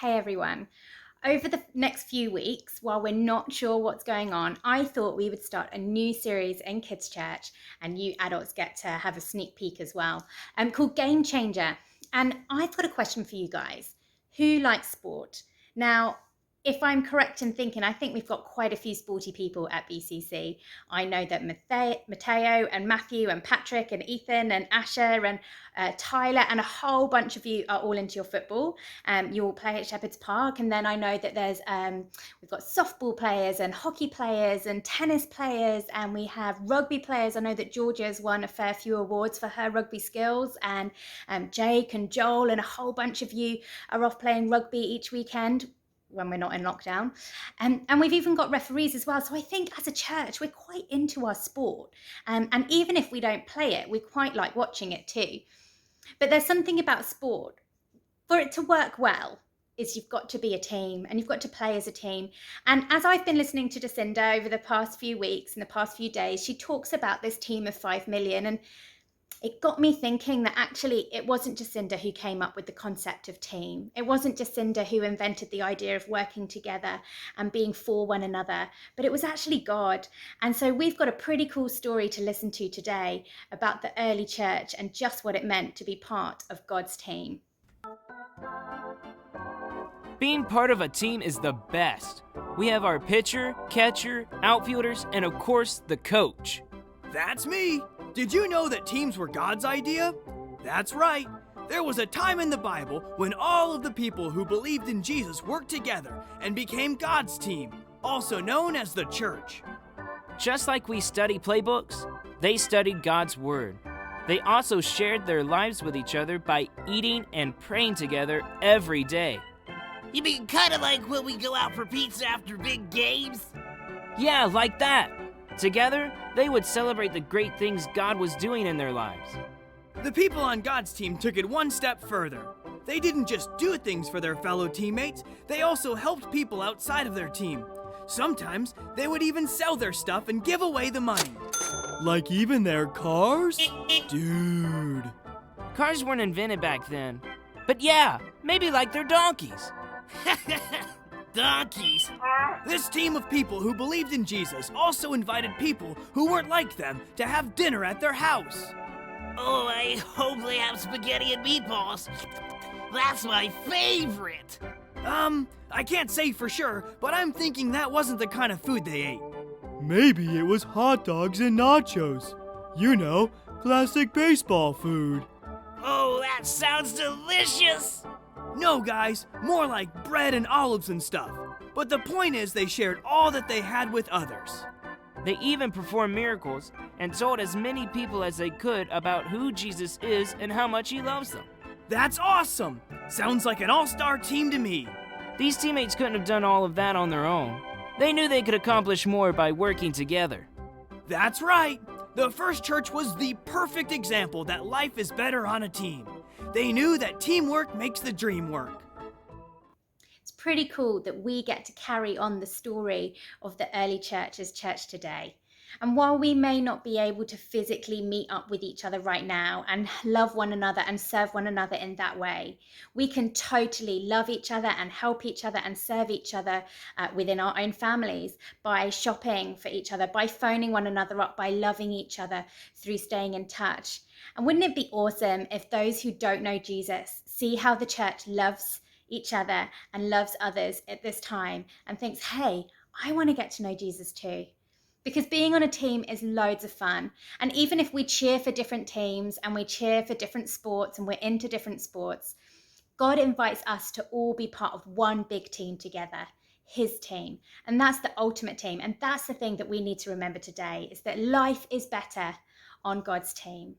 Hey everyone. Over the next few weeks, while we're not sure what's going on, I thought we would start a new series in Kids Church, and you adults get to have a sneak peek as well, called Game Changer. And I've got a question for you guys. Who likes sport? Now, if I'm correct in thinking, I think we've got quite a few sporty people at BCC. I know that Matteo and Matthew and Patrick and Ethan and Asher and Tyler and a whole bunch of you are all into your football. You all play at Shepherd's Park, and then I know that there's we've got softball players and hockey players and tennis players, and we have rugby players. I know that Georgia's won a fair few awards for her rugby skills, and Jake and Joel and a whole bunch of you are off playing rugby each weekend when we're not in lockdown. And we've even got referees as well. So I think as a church, we're quite into our sport. And even if we don't play it, we quite like watching it too. But there's something about sport. For it to work well, is you've got to be a team and you've got to play as a team. And as I've been listening to Jacinda over the past few weeks and the past few days, she talks about this team of 5 million. And it got me thinking that actually it wasn't Jacinda who came up with the concept of team. It wasn't Jacinda who invented the idea of working together and being for one another, but it was actually God. And so we've got a pretty cool story to listen to today about the early church and just what it meant to be part of God's team. Being part of a team is the best. We have our pitcher, catcher, outfielders, and of course, the coach. That's me! Did you know that teams were God's idea? That's right. There was a time in the Bible when all of the people who believed in Jesus worked together and became God's team, also known as the church. Just like we study playbooks, they studied God's Word. They also shared their lives with each other by eating and praying together every day. You mean kind of like when we go out for pizza after big games? Yeah, like that. Together, they would celebrate the great things God was doing in their lives. The people on God's team took it one step further. They didn't just do things for their fellow teammates, they also helped people outside of their team. Sometimes they would even sell their stuff and give away the money. Like even their cars? Dude. Cars weren't invented back then. But yeah, maybe like their donkeys. Donkeys? This team of people who believed in Jesus also invited people who weren't like them to have dinner at their house. Oh, I hope they have spaghetti and meatballs. That's my favorite. I can't say for sure, but I'm thinking that wasn't the kind of food they ate. Maybe it was hot dogs and nachos. You know, classic baseball food. Oh, that sounds delicious. No, guys, more like bread and olives and stuff. But the point is they shared all that they had with others. They even performed miracles and told as many people as they could about who Jesus is and how much he loves them. That's awesome! Sounds like an all-star team to me. These teammates couldn't have done all of that on their own. They knew they could accomplish more by working together. That's right! The first church was the perfect example that life is better on a team. They knew that teamwork makes the dream work. It's pretty cool that we get to carry on the story of the early church as church today. And while we may not be able to physically meet up with each other right now and love one another and serve one another in that way, we can totally love each other and help each other and serve each other within our own families by shopping for each other, by phoning one another up, by loving each other through staying in touch. And wouldn't it be awesome if those who don't know Jesus see how the church loves each other and loves others at this time and thinks, hey, I want to get to know Jesus too. Because being on a team is loads of fun. And even if we cheer for different teams and we cheer for different sports and we're into different sports, God invites us to all be part of one big team together, his team. And that's the ultimate team. And that's the thing that we need to remember today, is that life is better on God's team.